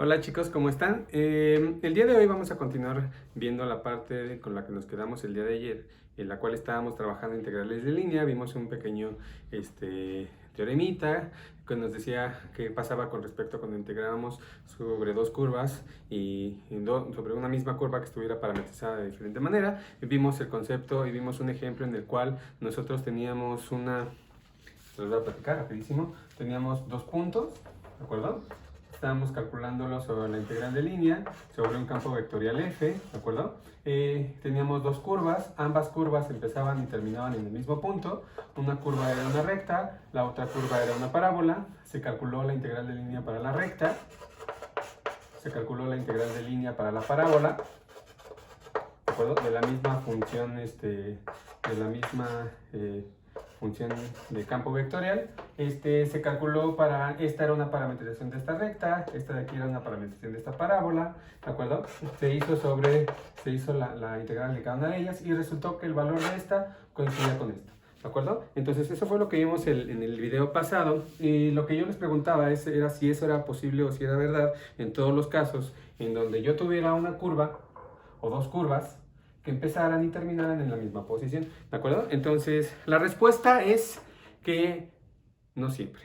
Hola chicos, ¿cómo están? El día de hoy vamos a continuar viendo la parte con la que nos quedamos el día de ayer, en la cual estábamos trabajando integrales de línea. Vimos un pequeño teoremita que nos decía qué pasaba con respecto a cuando integrábamos sobre dos curvas sobre una misma curva que estuviera parametrizada de diferente manera. Vimos el concepto y vimos un ejemplo en el cual nosotros teníamos se los voy a platicar rapidísimo, teníamos dos puntos, ¿de acuerdo? Estábamos calculándolo sobre la integral de línea, sobre un campo vectorial f, ¿de acuerdo? Teníamos dos curvas, ambas curvas empezaban y terminaban en el mismo punto. Una curva era una recta, la otra curva era una parábola. Se calculó la integral de línea para la recta, se calculó la integral de línea para la parábola, ¿de acuerdo? De la misma función, función de campo vectorial. Se calculó esta era una parametrización de esta recta, esta de aquí era una parametrización de esta parábola, ¿de acuerdo? Se hizo la integral de cada una de ellas y resultó que el valor de esta coincidía con esta, ¿de acuerdo? Entonces eso fue lo que vimos en el video pasado, y lo que yo les preguntaba era si eso era posible o si era verdad en todos los casos en donde yo tuviera una curva o dos curvas que empezaran y terminaran en la misma posición, ¿de acuerdo? Entonces, la respuesta es que no siempre,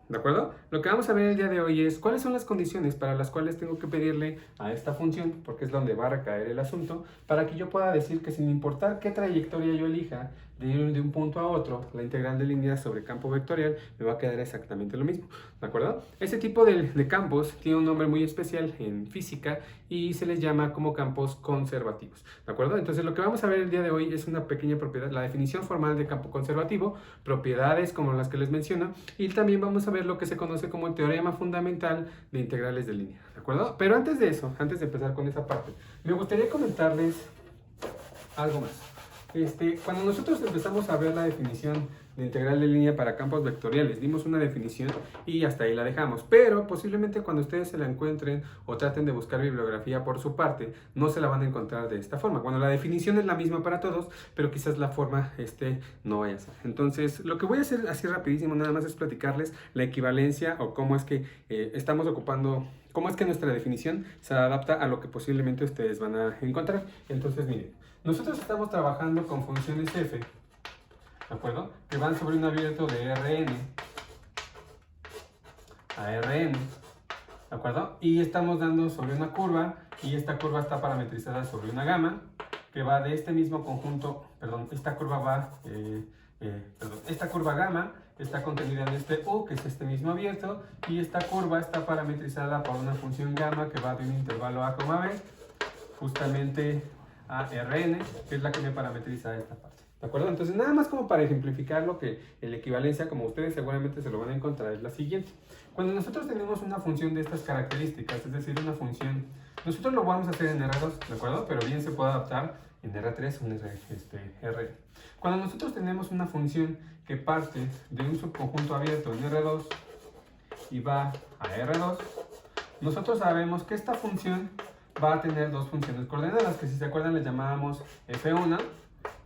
¿de acuerdo? Lo que vamos a ver el día de hoy es cuáles son las condiciones para las cuales tengo que pedirle a esta función, porque es donde va a recaer el asunto, para que yo pueda decir que sin importar qué trayectoria yo elija de ir de un punto a otro, la integral de línea sobre campo vectorial me va a quedar exactamente lo mismo, ¿de acuerdo? Este tipo de campos tiene un nombre muy especial en física y se les llama como campos conservativos, ¿de acuerdo? Entonces lo que vamos a ver el día de hoy es una pequeña propiedad, la definición formal de campo conservativo, propiedades como las que les menciono, y también vamos a ver lo que se conoce como el teorema fundamental de integrales de línea, ¿de acuerdo? Pero antes de eso, antes de empezar con esa parte, me gustaría comentarles algo más. Cuando nosotros empezamos a ver la definición de integral de línea para campos vectoriales, dimos una definición y hasta ahí la dejamos, pero posiblemente cuando ustedes se la encuentren o traten de buscar bibliografía por su parte, no se la van a encontrar de esta forma. Bueno, la definición es la misma para todos, pero quizás la forma no vaya a ser. Entonces, lo que voy a hacer así rapidísimo nada más es platicarles la equivalencia o cómo es que estamos ocupando, cómo es que nuestra definición se adapta a lo que posiblemente ustedes van a encontrar. Entonces, miren, nosotros estamos trabajando con funciones f, ¿de acuerdo? Que van sobre un abierto de Rn a Rn, ¿de acuerdo? Y estamos dando sobre una curva, y esta curva está parametrizada sobre una gama, que va de este mismo conjunto, esta curva gamma está contenida en este U, que es este mismo abierto, y esta curva está parametrizada por una función gamma que va de un intervalo a, b, justamente a Rn, que es la que me parametriza esta parte, ¿de acuerdo? Entonces, nada más como para ejemplificar lo que la equivalencia, como ustedes seguramente se lo van a encontrar, es la siguiente. Cuando nosotros tenemos una función de estas características, es decir, una función, nosotros lo vamos a hacer en R2, ¿de acuerdo? Pero bien se puede adaptar en R3 o en R. Cuando nosotros tenemos una función que parte de un subconjunto abierto en R2 y va a R2, nosotros sabemos que esta función va a tener dos funciones coordenadas, que si se acuerdan les llamábamos f1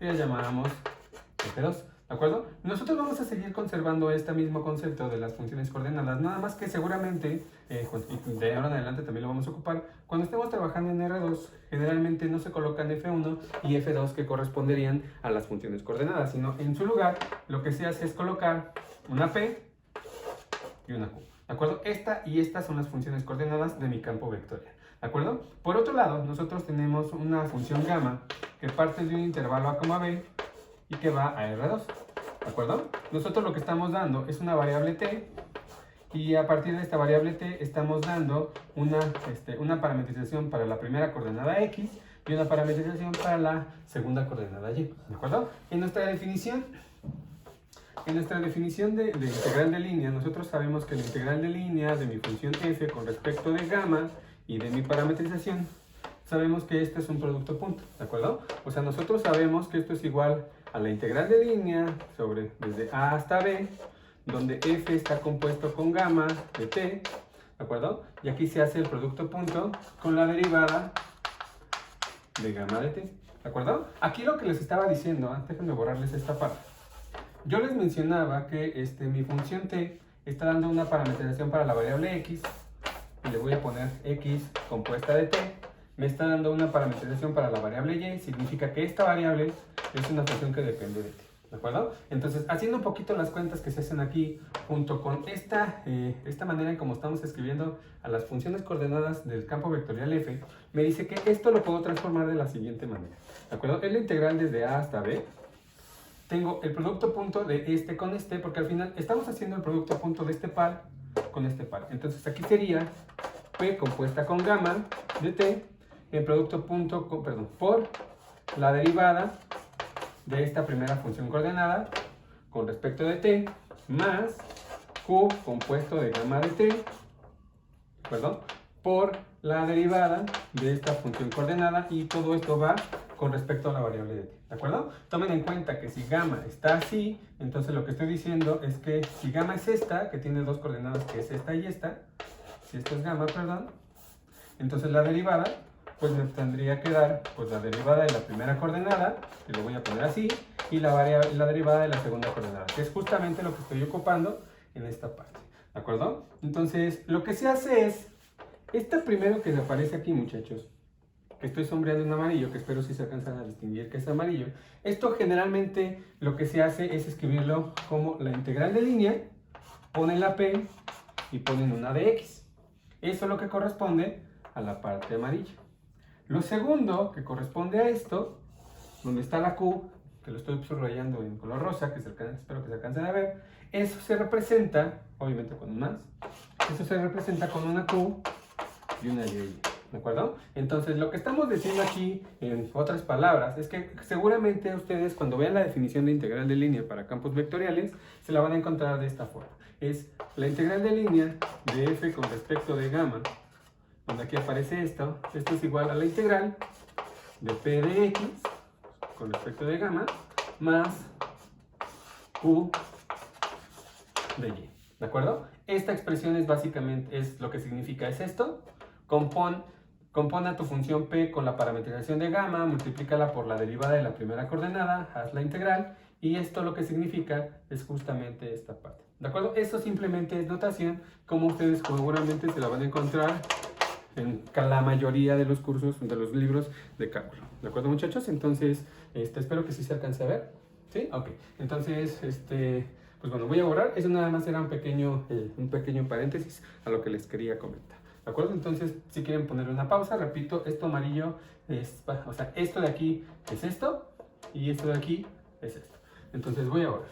y las llamábamos f2, ¿de acuerdo? Nosotros vamos a seguir conservando este mismo concepto de las funciones coordenadas, nada más que seguramente, de ahora en adelante también lo vamos a ocupar, cuando estemos trabajando en R2, generalmente no se colocan f1 y f2 que corresponderían a las funciones coordenadas, sino en su lugar lo que se hace es colocar una p y una q, ¿de acuerdo? Esta y estas son las funciones coordenadas de mi campo vectorial, ¿de acuerdo? Por otro lado, nosotros tenemos una función gamma que parte de un intervalo a, b y que va a R2, ¿de acuerdo? Nosotros lo que estamos dando es una variable t, y a partir de esta variable t estamos dando una parametrización para la primera coordenada x y una parametrización para la segunda coordenada y, ¿de acuerdo? En nuestra definición de integral de línea, nosotros sabemos que la integral de línea de mi función f con respecto de gamma y de mi parametrización, sabemos que este es un producto punto, ¿de acuerdo? O sea, nosotros sabemos que esto es igual a la integral de línea desde a hasta b, donde f está compuesto con gamma de t, ¿de acuerdo? Y aquí se hace el producto punto con la derivada de gamma de t, ¿de acuerdo? Aquí lo que les estaba diciendo, déjenme borrarles esta parte. Yo les mencionaba que mi función t está dando una parametrización para la variable x, y le voy a poner x compuesta de t, me está dando una parametrización para la variable y, significa que esta variable es una función que depende de t. ¿De acuerdo? Entonces, haciendo un poquito las cuentas que se hacen aquí, junto con esta manera en como estamos escribiendo a las funciones coordenadas del campo vectorial f, me dice que esto lo puedo transformar de la siguiente manera. ¿De acuerdo? Es la integral desde a hasta b. Tengo el producto punto de este con este, porque al final estamos haciendo el producto punto de este par con este par. Entonces, aquí sería p compuesta con gamma de t, el producto punto, por la derivada de esta primera función coordenada con respecto de t, más q compuesto de gamma de t, por la derivada de esta función coordenada, y todo esto va con respecto a la variable de t. ¿De acuerdo? Tomen en cuenta que si gamma está así, entonces lo que estoy diciendo es que si gamma es esta, que tiene dos coordenadas, que es esta y esta, si esto es gamma, entonces la derivada, pues me tendría que dar pues la derivada de la primera coordenada, que lo voy a poner así, y la derivada de la segunda coordenada, que es justamente lo que estoy ocupando en esta parte. ¿De acuerdo? Entonces, lo que se hace es, esta primero que aparece aquí, muchachos, que estoy sombreando en amarillo, que espero si se alcanzan a distinguir que es amarillo, esto generalmente lo que se hace es escribirlo como la integral de línea, ponen la p y ponen una de x. Eso es lo que corresponde a la parte amarilla. Lo segundo que corresponde a esto, donde está la q, que lo estoy subrayando en color rosa, que espero que se alcancen a ver, eso se representa, obviamente con un más, eso se representa con una q y una y. ¿De acuerdo? Entonces, lo que estamos diciendo aquí, en otras palabras, es que seguramente ustedes cuando vean la definición de integral de línea para campos vectoriales, se la van a encontrar de esta forma. Es la integral de línea de f con respecto de gamma, donde aquí aparece esto es igual a la integral de p de x con respecto de gamma, más q de y. ¿De acuerdo? Esta expresión es básicamente, es lo que significa, es esto. Compone a tu función p con la parametrización de gamma, multiplícala por la derivada de la primera coordenada, haz la integral, y esto lo que significa es justamente esta parte. ¿De acuerdo? Esto simplemente es notación, como ustedes seguramente se la van a encontrar en la mayoría de los cursos, de los libros de cálculo. ¿De acuerdo, muchachos? Entonces, espero que sí se alcance a ver. ¿Sí? Ok. Entonces, pues bueno, voy a borrar. Eso nada más era un pequeño paréntesis a lo que les quería comentar. ¿De acuerdo? Entonces, si quieren poner una pausa, repito, esto amarillo es, o sea, esto de aquí es esto, y esto de aquí es esto. Entonces voy a borrar.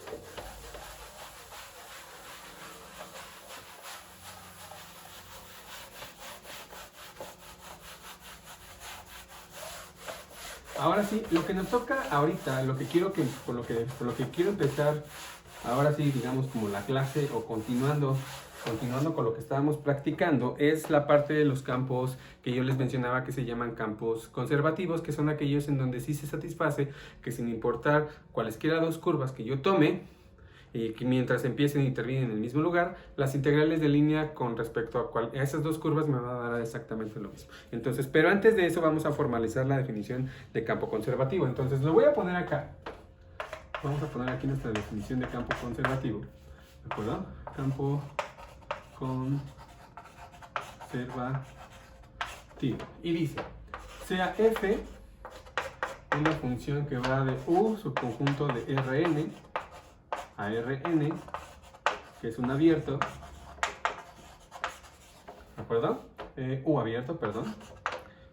Ahora sí, lo que nos toca ahorita, lo que quiero que, por lo que quiero empezar, ahora sí, digamos como la clase o continuando con lo que estábamos practicando, es la parte de los campos que yo les mencionaba que se llaman campos conservativos, que son aquellos en donde sí se satisface que sin importar cualesquiera dos curvas que yo tome, y que mientras empiecen y terminen en el mismo lugar, las integrales de línea con respecto a esas dos curvas me van a dar exactamente lo mismo. Entonces, pero antes de eso vamos a formalizar la definición de campo conservativo. Entonces, lo voy a poner acá. Vamos a poner aquí nuestra definición de campo conservativo. ¿De acuerdo? Campo conservativo. Y dice, sea f una función que va de u subconjunto de Rn a Rn, que es un abierto, ¿de acuerdo? U abierto, perdón,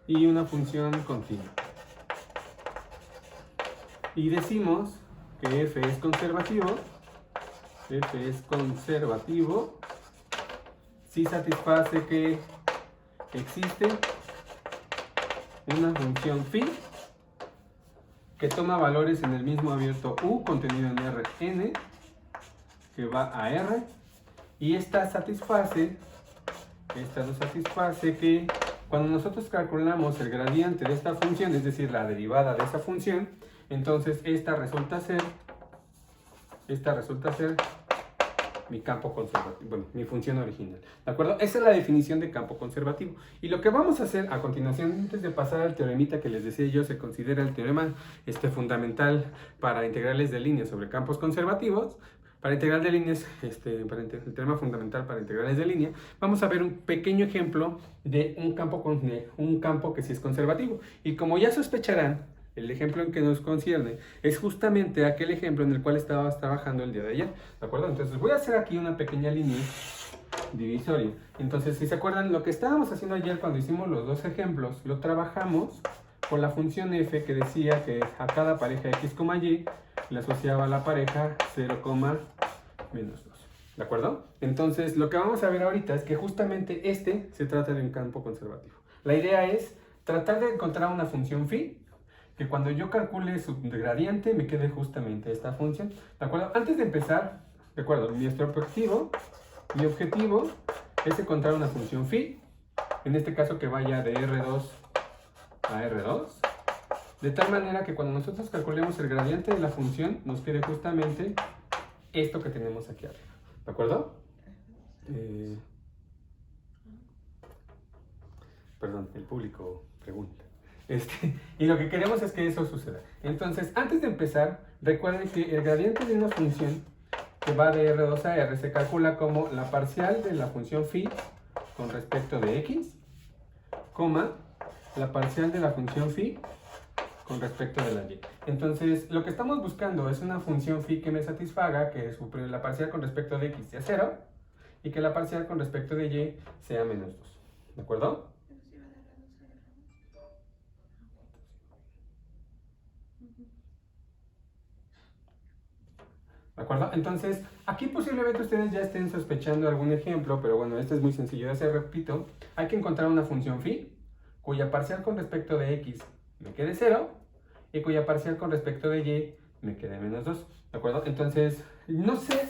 y una función continua. Y decimos que f es conservativo si satisface que existe una función phi que toma valores en el mismo abierto u contenido en Rn, que va a R, y esta satisface que cuando nosotros calculamos el gradiente de esta función, es decir, la derivada de esa función, entonces esta resulta ser mi campo conservativo, bueno, mi función original. ¿De acuerdo? Esa es la definición de campo conservativo. Y lo que vamos a hacer a continuación, antes de pasar al teoremita que les decía yo, se considera el teorema fundamental para integrales de línea sobre campos conservativos. para integral de líneas, el teorema fundamental para integrales de línea, vamos a ver un pequeño ejemplo de un campo que sí es conservativo. Y como ya sospecharán, el ejemplo en que nos concierne es justamente aquel ejemplo en el cual estabas trabajando el día de ayer, ¿de acuerdo? Entonces voy a hacer aquí una pequeña línea divisoria. Entonces, si se acuerdan, lo que estábamos haciendo ayer cuando hicimos los dos ejemplos, lo trabajamos con la función f que decía que a cada pareja x, y le asociaba la pareja 0, menos 2. ¿De acuerdo? Entonces, lo que vamos a ver ahorita es que justamente se trata de un campo conservativo. La idea es tratar de encontrar una función phi que cuando yo calcule su gradiente me quede justamente esta función. ¿De acuerdo? Antes de empezar, ¿de acuerdo? Mi objetivo es encontrar una función phi, en este caso que vaya de R2 a R2, de tal manera que cuando nosotros calculemos el gradiente de la función nos quede justamente esto que tenemos aquí arriba. ¿De acuerdo? Perdón, el público pregunta. Y lo que queremos es que eso suceda. Entonces, antes de empezar, recuerden que el gradiente de una función que va de R2 a R se calcula como la parcial de la función phi con respecto de x, la parcial de la función phi con respecto de la y. Entonces, lo que estamos buscando es una función phi que me satisfaga que la parcial con respecto de x sea 0 y que la parcial con respecto de y sea menos 2. ¿De acuerdo? ¿De acuerdo? Entonces, aquí posiblemente ustedes ya estén sospechando algún ejemplo, pero bueno, este es muy sencillo de hacer, repito. Hay que encontrar una función phi cuya parcial con respecto de x me quede 0 y cuya parcial con respecto de y me quede menos 2. ¿De acuerdo? Entonces, no sé,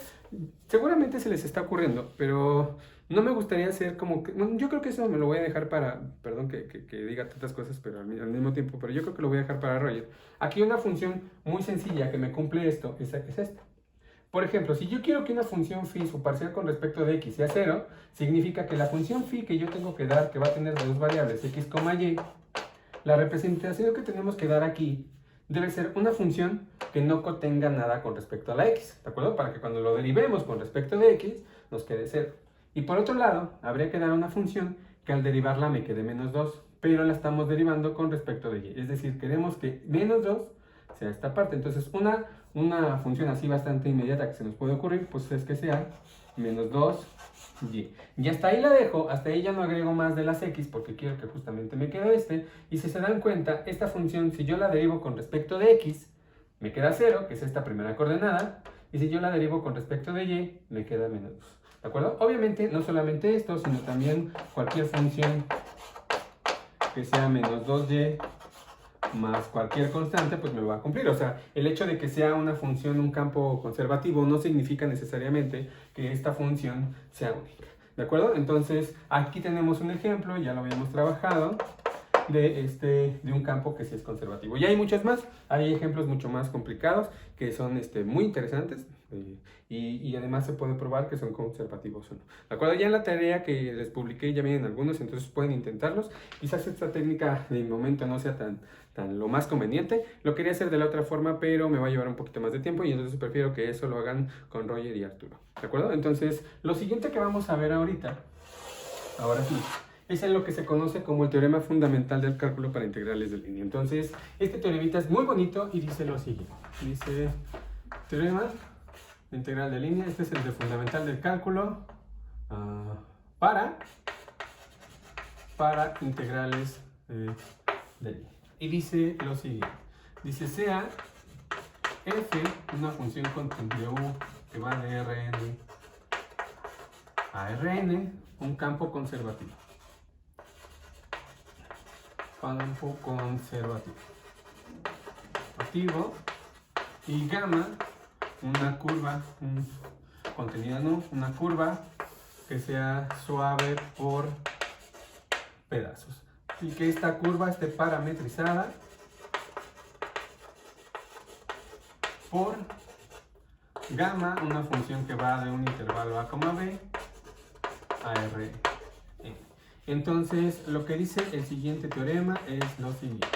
seguramente se les está ocurriendo, pero no me gustaría hacer como que... Bueno, yo creo que eso me lo voy a dejar para... Perdón que diga tantas cosas, pero al mismo tiempo, pero yo creo que lo voy a dejar para Roger. Aquí una función muy sencilla que me cumple esto es esta. Por ejemplo, si yo quiero que una función phi, su parcial con respecto de x sea 0, significa que la función phi que yo tengo que dar, que va a tener dos variables, x, y, la representación que tenemos que dar aquí debe ser una función que no contenga nada con respecto a la x, ¿de acuerdo? Para que cuando lo derivemos con respecto de x, nos quede 0. Y por otro lado, habría que dar una función que al derivarla me quede menos 2, pero la estamos derivando con respecto de y. Es decir, queremos que menos 2 sea esta parte. Entonces, una función así bastante inmediata que se nos puede ocurrir, pues es que sea menos 2y. Y hasta ahí la dejo, hasta ahí ya no agrego más de las x porque quiero que justamente me quede y si se dan cuenta, esta función, si yo la derivo con respecto de x, me queda 0, que es esta primera coordenada, y si yo la derivo con respecto de y, me queda menos 2. ¿De acuerdo? Obviamente, no solamente esto, sino también cualquier función que sea menos 2y más cualquier constante, pues me va a cumplir. O sea, el hecho de que sea una función, un campo conservativo, no significa necesariamente que esta función sea única. ¿De acuerdo? Entonces, aquí tenemos un ejemplo, ya lo habíamos trabajado, de un campo que sí es conservativo. Y hay muchos más, hay ejemplos mucho más complicados que son muy interesantes y además se puede probar que son conservativos o no. ¿De acuerdo? Ya en la tarea que les publiqué ya vienen algunos, entonces pueden intentarlos. Quizás esta técnica de momento no sea tan lo más conveniente. Lo quería hacer de la otra forma, pero me va a llevar un poquito más de tiempo y entonces prefiero que eso lo hagan con Roger y Arturo. ¿De acuerdo? Entonces, lo siguiente que vamos a ver ahorita, ahora sí, es en lo que se conoce como el teorema fundamental del cálculo para integrales de línea. Entonces, este teoremita es muy bonito y dice lo siguiente. Dice, teorema de integral de línea, este es el de fundamental del cálculo para integrales de línea. Y dice lo siguiente. Dice, sea f una función continua que va de Rn a Rn, un campo conservativo. Campo conservativo. Activo. Y gamma, una curva, contenida no, una curva que sea suave por pedazos. Y que esta curva esté parametrizada por gamma, una función que va de un intervalo a, b a R. Entonces, lo que dice el siguiente teorema es lo siguiente.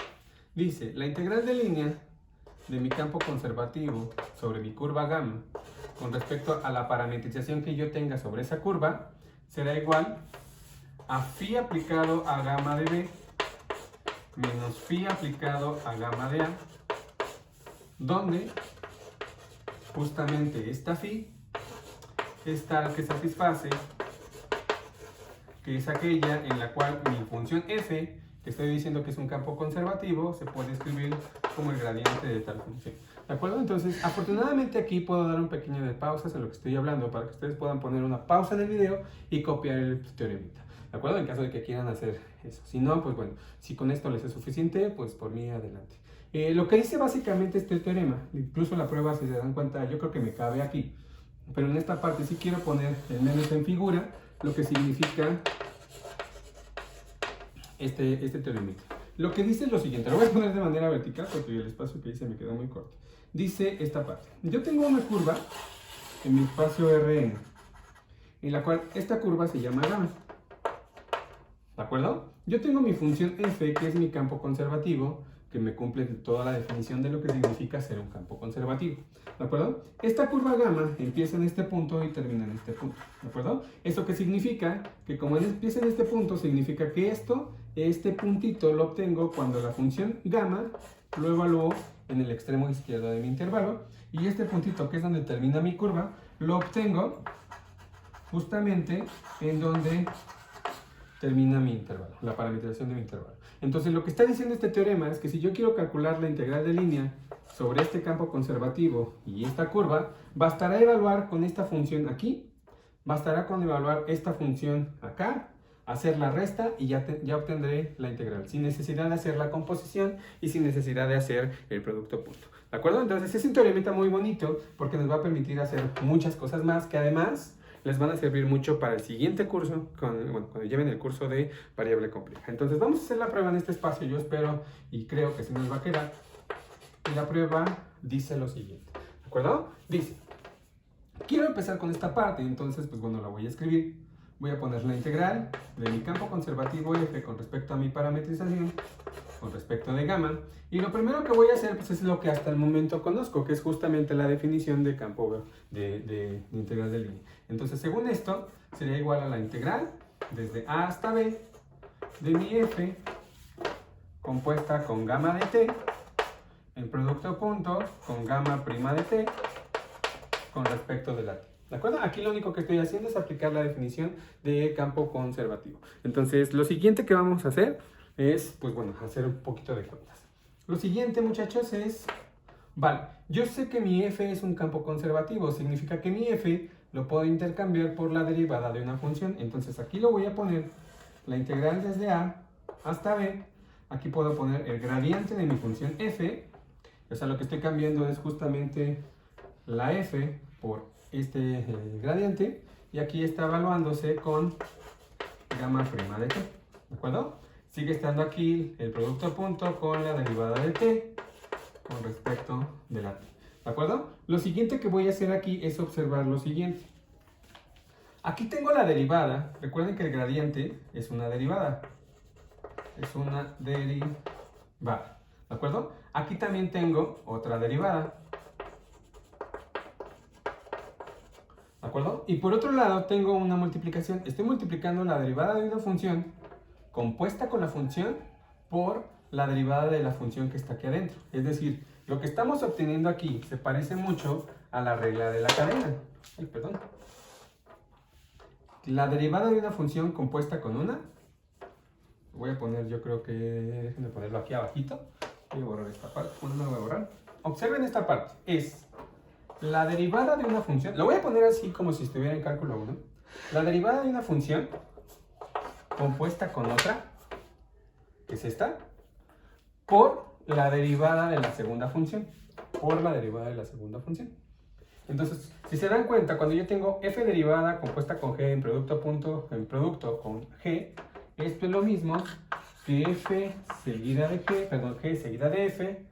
Dice, la integral de línea de mi campo conservativo sobre mi curva gamma con respecto a la parametrización que yo tenga sobre esa curva será igual a phi aplicado a gamma de B menos phi aplicado a gamma de A, donde justamente esta phi es tal que satisface, que es aquella en la cual mi función f, que estoy diciendo que es un campo conservativo, se puede escribir como el gradiente de tal función. ¿De acuerdo? Entonces, afortunadamente aquí puedo dar un pequeño de pausas en lo que estoy hablando para que ustedes puedan poner una pausa en el video y copiar el teoremita. ¿De acuerdo? En caso de que quieran hacer eso. Si no, pues bueno, si con esto les es suficiente, pues por mí adelante. Lo que dice básicamente este teorema, incluso la prueba, si se dan cuenta, yo creo que me cabe aquí. Pero en esta parte sí quiero poner el menos en figura, lo que significa este teoremita. Lo que dice es lo siguiente, lo voy a poner de manera vertical porque el espacio que hice me quedó muy corto. Dice esta parte, yo tengo una curva en mi espacio Rn, en la cual esta curva se llama gamma. ¿De acuerdo? Yo tengo mi función f, que es mi campo conservativo, que me cumple toda la definición de lo que significa ser un campo conservativo. ¿De acuerdo? Esta curva gamma empieza en este punto y termina en este punto. ¿De acuerdo? ¿Eso qué significa? Que como empieza en este punto, significa que este puntito lo obtengo cuando la función gamma lo evalúo en el extremo izquierdo de mi intervalo. Y este puntito, que es donde termina mi curva, lo obtengo justamente en donde termina mi intervalo, la parametrización de mi intervalo. Entonces lo que está diciendo este teorema es que si yo quiero calcular la integral de línea sobre este campo conservativo y esta curva, bastará evaluar con esta función aquí, bastará con evaluar esta función acá, hacer la resta y ya obtendré la integral, sin necesidad de hacer la composición y sin necesidad de hacer el producto punto. ¿De acuerdo? Entonces es un teoremita muy bonito porque nos va a permitir hacer muchas cosas más que además les van a servir mucho para el siguiente curso, cuando lleven el curso de variable compleja. Entonces vamos a hacer la prueba en este espacio, yo espero y creo que sí nos va a quedar. Y la prueba dice lo siguiente, ¿de acuerdo? Dice, quiero empezar con esta parte, entonces pues bueno, la voy a escribir. Voy a poner la integral de mi campo conservativo f con respecto a mi parametrización, con respecto de gamma. Y lo primero que voy a hacer pues, es lo que hasta el momento conozco, que es justamente la definición de campo de integral de línea. Entonces, según esto, sería igual a la integral desde a hasta b de mi f compuesta con gamma de t, el producto punto con gamma prima de t con respecto de la t. ¿De acuerdo? Aquí lo único que estoy haciendo es aplicar la definición de campo conservativo. Entonces, lo siguiente que vamos a hacer es, pues bueno, hacer un poquito de cuentas. Lo siguiente, muchachos, es, vale, yo sé que mi f es un campo conservativo, significa que mi f lo puedo intercambiar por la derivada de una función. Entonces, aquí lo voy a poner la integral desde a hasta b. Aquí puedo poner el gradiente de mi función f. O sea, lo que estoy cambiando es justamente la f por este gradiente, y aquí está evaluándose con gamma prima de t, ¿de acuerdo? Sigue estando aquí el producto punto con la derivada de t con respecto de la t, ¿de acuerdo? Lo siguiente que voy a hacer aquí es observar lo siguiente. Aquí tengo la derivada, recuerden que el gradiente es una derivada, ¿de acuerdo? Aquí también tengo otra derivada, ¿de acuerdo? Y por otro lado tengo una multiplicación. Estoy multiplicando la derivada de una función compuesta con la función por la derivada de la función que está aquí adentro. Es decir, lo que estamos obteniendo aquí se parece mucho a la regla de la cadena. Ay, perdón. La derivada de una función compuesta con una. Voy a poner, yo creo que, déjenme ponerlo aquí abajito. Voy a borrar esta parte. Bueno, no lo voy a borrar. Observen esta parte. Es la derivada de una función, lo voy a poner así como si estuviera en cálculo 1. La derivada de una función compuesta con otra, que es esta, por la derivada de la segunda función. Por la derivada de la segunda función. Entonces, si se dan cuenta, cuando yo tengo f derivada compuesta con g en producto punto, en producto con g, esto es lo mismo que f seguida de g, perdón, g seguida de f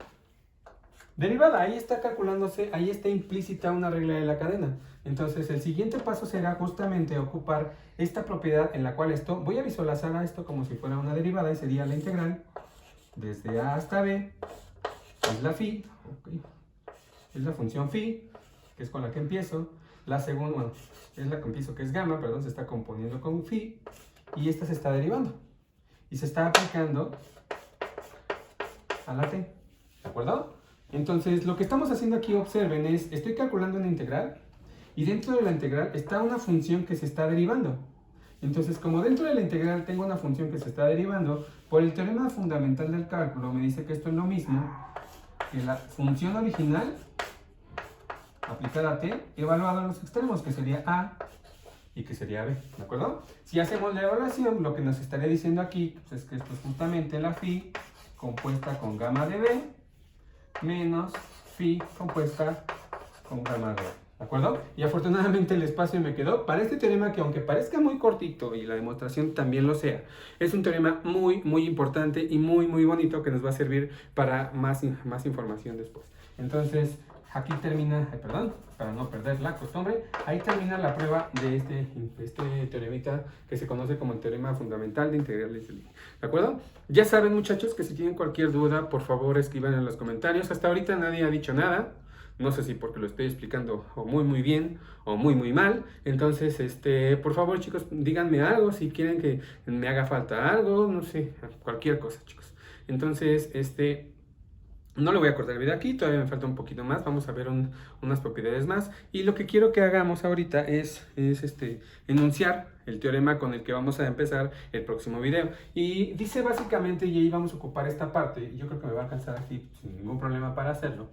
derivada. Ahí está calculándose, ahí está implícita una regla de la cadena. Entonces el siguiente paso será justamente ocupar esta propiedad en la cual voy a visualizar a esto como si fuera una derivada y sería la integral desde a hasta b, es la phi, okay, es la función phi, que es con la que empiezo. La segunda, bueno, es la que empiezo, que es gamma, perdón, se está componiendo con phi. Y esta se está derivando. Y se está aplicando a la t. ¿De acuerdo? Entonces, lo que estamos haciendo aquí, observen, es, estoy calculando una integral. Y dentro de la integral está una función que se está derivando. Entonces, como dentro de la integral tengo una función que se está derivando, por el teorema fundamental del cálculo me dice que esto es lo mismo que la función original aplicada a t, evaluada a los extremos, que sería a y que sería b, ¿de acuerdo? Si hacemos la evaluación, lo que nos estaría diciendo aquí pues, es que esto es justamente la phi compuesta con gamma de b menos phi compuesta con gamma de b. ¿De acuerdo? Y afortunadamente el espacio me quedó para este teorema que, aunque parezca muy cortito y la demostración también lo sea, es un teorema muy importante y muy bonito que nos va a servir para más información después. Entonces, aquí termina, perdón, para no perder la costumbre, ahí termina la prueba de este teoremita que se conoce como el teorema fundamental de integrales de línea. ¿De acuerdo? Ya saben, muchachos, que si tienen cualquier duda, por favor escriban en los comentarios. Hasta ahorita nadie ha dicho nada. No sé si porque lo estoy explicando o muy bien o muy mal. Entonces, por favor, chicos, díganme algo si quieren que me haga falta algo, no sé, cualquier cosa, chicos. Entonces, no le voy a cortar el video aquí, todavía me falta un poquito más, vamos a ver unas propiedades más. Y lo que quiero que hagamos ahorita es enunciar el teorema con el que vamos a empezar el próximo video. Y dice básicamente, y ahí vamos a ocupar esta parte, y yo creo que me va a alcanzar aquí sin ningún problema para hacerlo.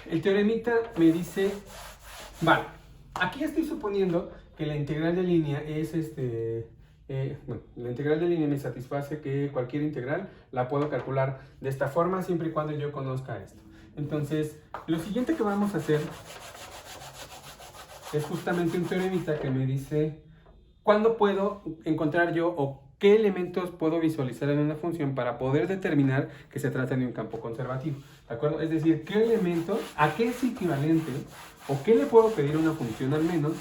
El teoremita me dice, vale, aquí estoy suponiendo que la integral de línea es bueno, la integral de línea me satisface que cualquier integral la puedo calcular de esta forma siempre y cuando yo conozca esto. Entonces, lo siguiente que vamos a hacer es justamente un teoremita que me dice cuándo puedo encontrar yo o qué elementos puedo visualizar en una función para poder determinar que se trata de un campo conservativo. ¿De acuerdo? Es decir, qué elemento, a qué es equivalente o qué le puedo pedir a una función al menos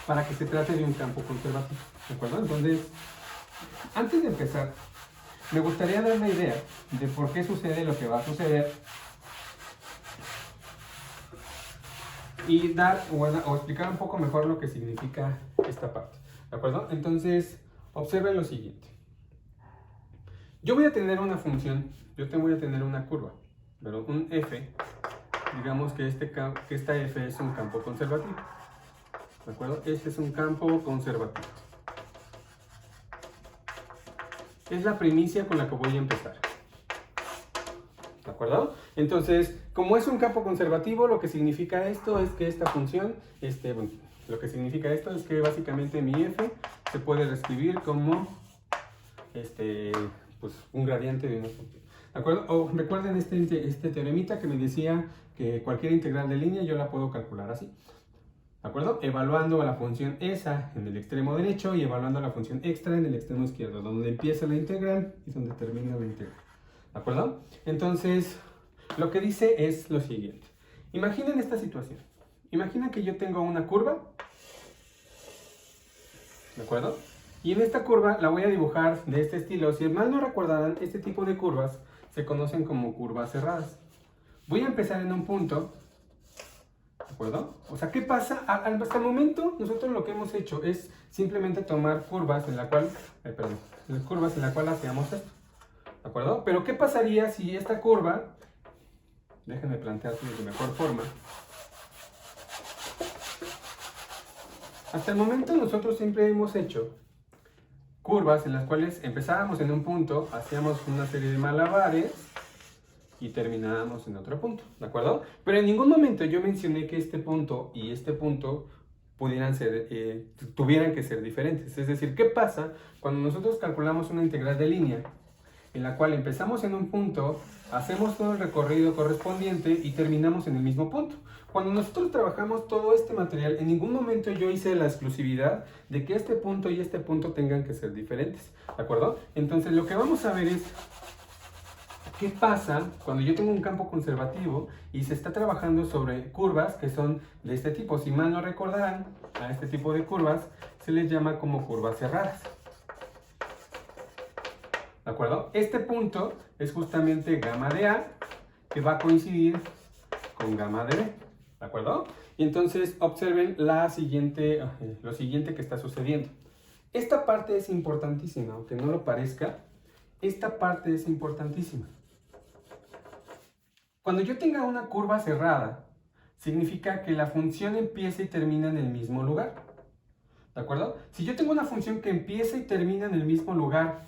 para que se trate de un campo conservativo. ¿De acuerdo? Entonces, antes de empezar, me gustaría dar la idea de por qué sucede lo que va a suceder y dar o explicar un poco mejor lo que significa esta parte. ¿De acuerdo? Entonces, observen lo siguiente. Yo voy a tener una función, yo voy a tener una curva, pero un f, digamos que esta f es un campo conservativo. ¿De acuerdo? Este es un campo conservativo. Es la primicia con la que voy a empezar. ¿De acuerdo? Entonces, como es un campo conservativo, lo que significa esto es que esta función, bueno, lo que significa esto es que básicamente mi f se puede reescribir como pues, un gradiente de una función. ¿De acuerdo? O recuerden este teoremita que me decía que cualquier integral de línea yo la puedo calcular así. ¿De acuerdo? Evaluando a la función esa en el extremo derecho y evaluando a la función extra en el extremo izquierdo, donde empieza la integral y donde termina la integral. ¿De acuerdo? Entonces, lo que dice es lo siguiente. Imaginen esta situación. Imagina que yo tengo una curva. ¿De acuerdo? Y en esta curva la voy a dibujar de este estilo. Si mal no recordarán, este tipo de curvas se conocen como curvas cerradas. Voy a empezar en un punto. ¿De acuerdo? O sea, ¿qué pasa? Hasta el momento nosotros lo que hemos hecho es simplemente tomar curvas en la cual, hacíamos esto. ¿De acuerdo? Pero ¿qué pasaría si esta curva, déjenme plantearlo de mejor forma. Hasta el momento nosotros siempre hemos hecho curvas en las cuales empezábamos en un punto, hacíamos una serie de malabares y terminábamos en otro punto, ¿de acuerdo? Pero en ningún momento yo mencioné que este punto y este punto tuvieran que ser diferentes. Es decir, ¿qué pasa cuando nosotros calculamos una integral de línea en la cual empezamos en un punto, hacemos todo el recorrido correspondiente y terminamos en el mismo punto? Cuando nosotros trabajamos todo este material, en ningún momento yo hice la exclusividad de que este punto y este punto tengan que ser diferentes, ¿de acuerdo? Entonces lo que vamos a ver es qué pasa cuando yo tengo un campo conservativo y se está trabajando sobre curvas que son de este tipo. Si mal no recordarán, a este tipo de curvas se les llama como curvas cerradas. ¿De acuerdo? Este punto es justamente gamma de A, que va a coincidir con gamma de B. ¿De acuerdo? Y entonces observen lo siguiente que está sucediendo. Esta parte es importantísima, aunque no lo parezca, esta parte es importantísima. Cuando yo tenga una curva cerrada, significa que la función empieza y termina en el mismo lugar. ¿De acuerdo? Si yo tengo una función que empieza y termina en el mismo lugar,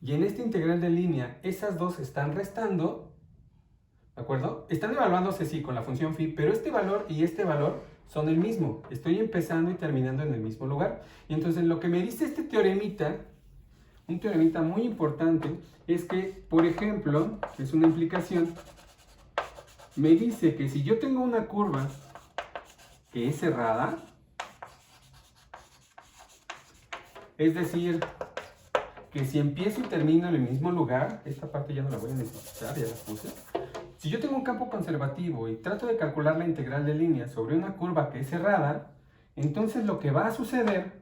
y en esta integral de línea esas dos están restando, ¿de acuerdo? Están evaluándose, sí, con la función phi, pero este valor y este valor son el mismo. Estoy empezando y terminando en el mismo lugar. Y entonces lo que me dice este teoremita, un teoremita muy importante, es que, por ejemplo, es una implicación, me dice que si yo tengo una curva que es cerrada, es decir, que si empiezo y termino en el mismo lugar, esta parte ya no la voy a necesitar, ya la puse. Si yo tengo un campo conservativo y trato de calcular la integral de línea sobre una curva que es cerrada, entonces lo que va a suceder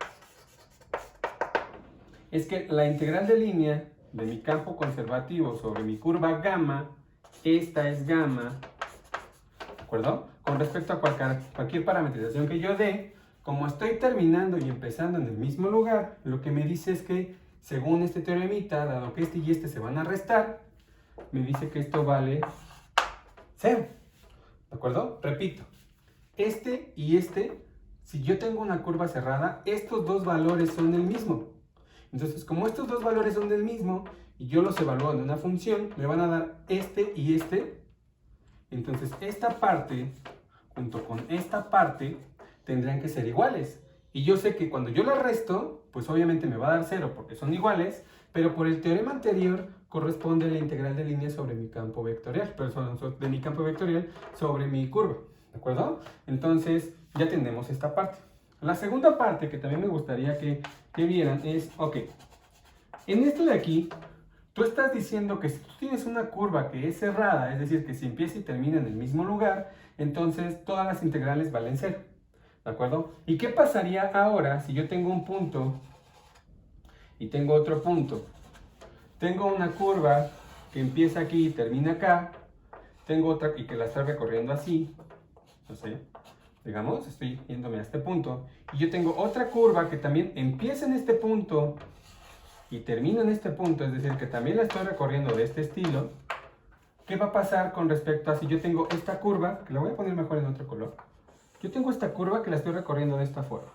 es que la integral de línea de mi campo conservativo sobre mi curva gamma, esta es gamma, ¿de acuerdo? Con respecto a cualquier parametrización que yo dé, como estoy terminando y empezando en el mismo lugar, lo que me dice es que, según este teoremita, dado que este y este se van a restar, me dice que esto vale 0. ¿De acuerdo? Repito, este y este, si yo tengo una curva cerrada, estos dos valores son el mismo. Entonces, como estos dos valores son del mismo y yo los evalúo en una función, me van a dar este y este. Entonces, esta parte junto con esta parte tendrían que ser iguales. Y yo sé que cuando yo las resto, pues obviamente me va a dar 0 porque son iguales, pero por el teorema anterior corresponde la integral de línea sobre mi campo vectorial, de mi campo vectorial sobre mi curva, ¿de acuerdo? Entonces ya tenemos esta parte. La segunda parte que también me gustaría que vieran es, ok, en esto de aquí, tú estás diciendo que si tú tienes una curva que es cerrada, es decir, que si empieza y termina en el mismo lugar, entonces todas las integrales valen 0, ¿de acuerdo? ¿Y qué pasaría ahora si yo tengo un punto y tengo otro punto? Tengo una curva que empieza aquí y termina acá, tengo otra y que la estoy recorriendo así, no sé, digamos, estoy yéndome a este punto, y yo tengo otra curva que también empieza en este punto y termina en este punto, es decir, que también la estoy recorriendo de este estilo. ¿Qué va a pasar con respecto a si yo tengo esta curva, que la voy a poner mejor en otro color? Yo tengo esta curva que la estoy recorriendo de esta forma,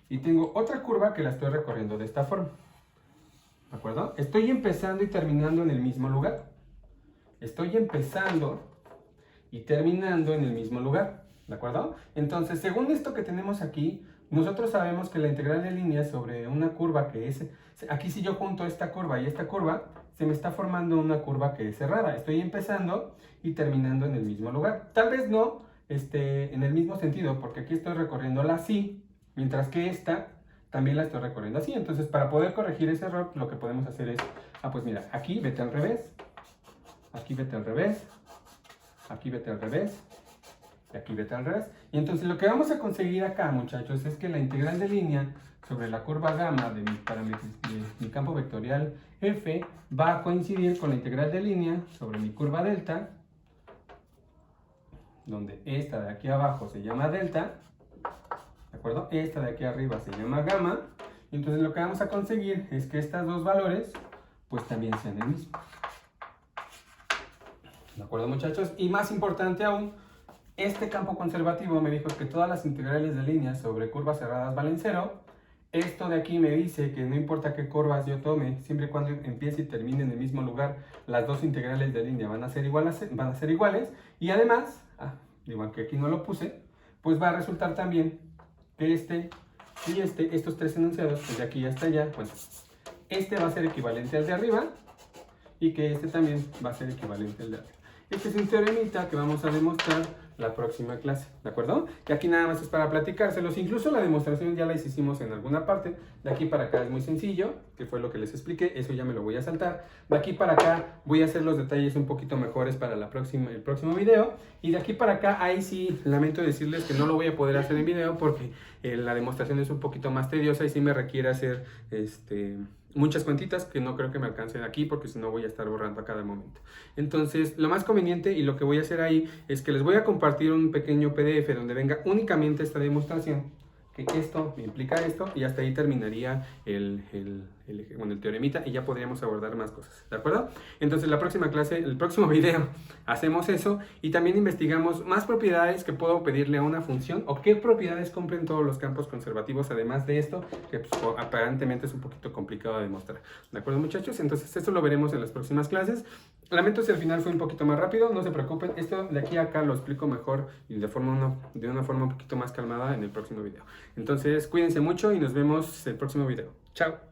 y tengo otra curva que la estoy recorriendo de esta forma, ¿de acuerdo? Estoy empezando y terminando en el mismo lugar. Estoy empezando y terminando en el mismo lugar, ¿de acuerdo? Entonces, según esto que tenemos aquí, nosotros sabemos que la integral de línea sobre una curva que es... Aquí si yo junto esta curva y esta curva, se me está formando una curva que es cerrada. Estoy empezando y terminando en el mismo lugar. Tal vez no en el mismo sentido, porque aquí estoy recorriéndola así, mientras que esta también la estoy recorriendo así. Entonces, para poder corregir ese error, lo que podemos hacer es... pues mira, aquí vete al revés, aquí vete al revés, aquí vete al revés, y aquí vete al revés. Y entonces lo que vamos a conseguir acá, muchachos, es que la integral de línea sobre la curva gamma de mi campo vectorial f va a coincidir con la integral de línea sobre mi curva delta, donde esta de aquí abajo se llama delta, ¿de acuerdo? Esta de aquí arriba se llama gamma. Y entonces lo que vamos a conseguir es que estos dos valores pues también sean el mismo. ¿De acuerdo, muchachos? Y más importante aún, este campo conservativo me dijo que todas las integrales de línea sobre curvas cerradas valen 0. Esto de aquí me dice que no importa qué curvas yo tome, siempre y cuando empiece y termine en el mismo lugar, las dos integrales de línea van a ser iguales. Y además, igual que aquí no lo puse, pues va a resultar también que este y estos tres enunciados, pues de aquí hasta allá, bueno, este va a ser equivalente al de arriba y que este también va a ser equivalente al de arriba. Este es un teoremita que vamos a demostrar la próxima clase, ¿de acuerdo? Que aquí nada más es para platicárselos, incluso la demostración ya la hicimos en alguna parte, de aquí para acá es muy sencillo, que fue lo que les expliqué, eso ya me lo voy a saltar, de aquí para acá voy a hacer los detalles un poquito mejores para el próximo video, y de aquí para acá, ahí sí, lamento decirles que no lo voy a poder hacer en video porque la demostración es un poquito más tediosa y sí me requiere hacer muchas cuentitas que no creo que me alcancen aquí porque si no voy a estar borrando a cada momento. Entonces, lo más conveniente y lo que voy a hacer ahí es que les voy a compartir un pequeño PDF donde venga únicamente esta demostración, que esto me implica esto, y hasta ahí terminaría el teoremita y ya podríamos abordar más cosas, ¿de acuerdo? Entonces la próxima clase, el próximo video, hacemos eso y también investigamos más propiedades que puedo pedirle a una función o qué propiedades cumplen todos los campos conservativos, además de esto, que pues, aparentemente es un poquito complicado de demostrar, ¿de acuerdo, muchachos? Entonces esto lo veremos en las próximas clases. Lamento si al final fue un poquito más rápido, no se preocupen, esto de aquí a acá lo explico mejor y de una forma un poquito más calmada en el próximo video. Entonces cuídense mucho y nos vemos en el próximo video. Chao.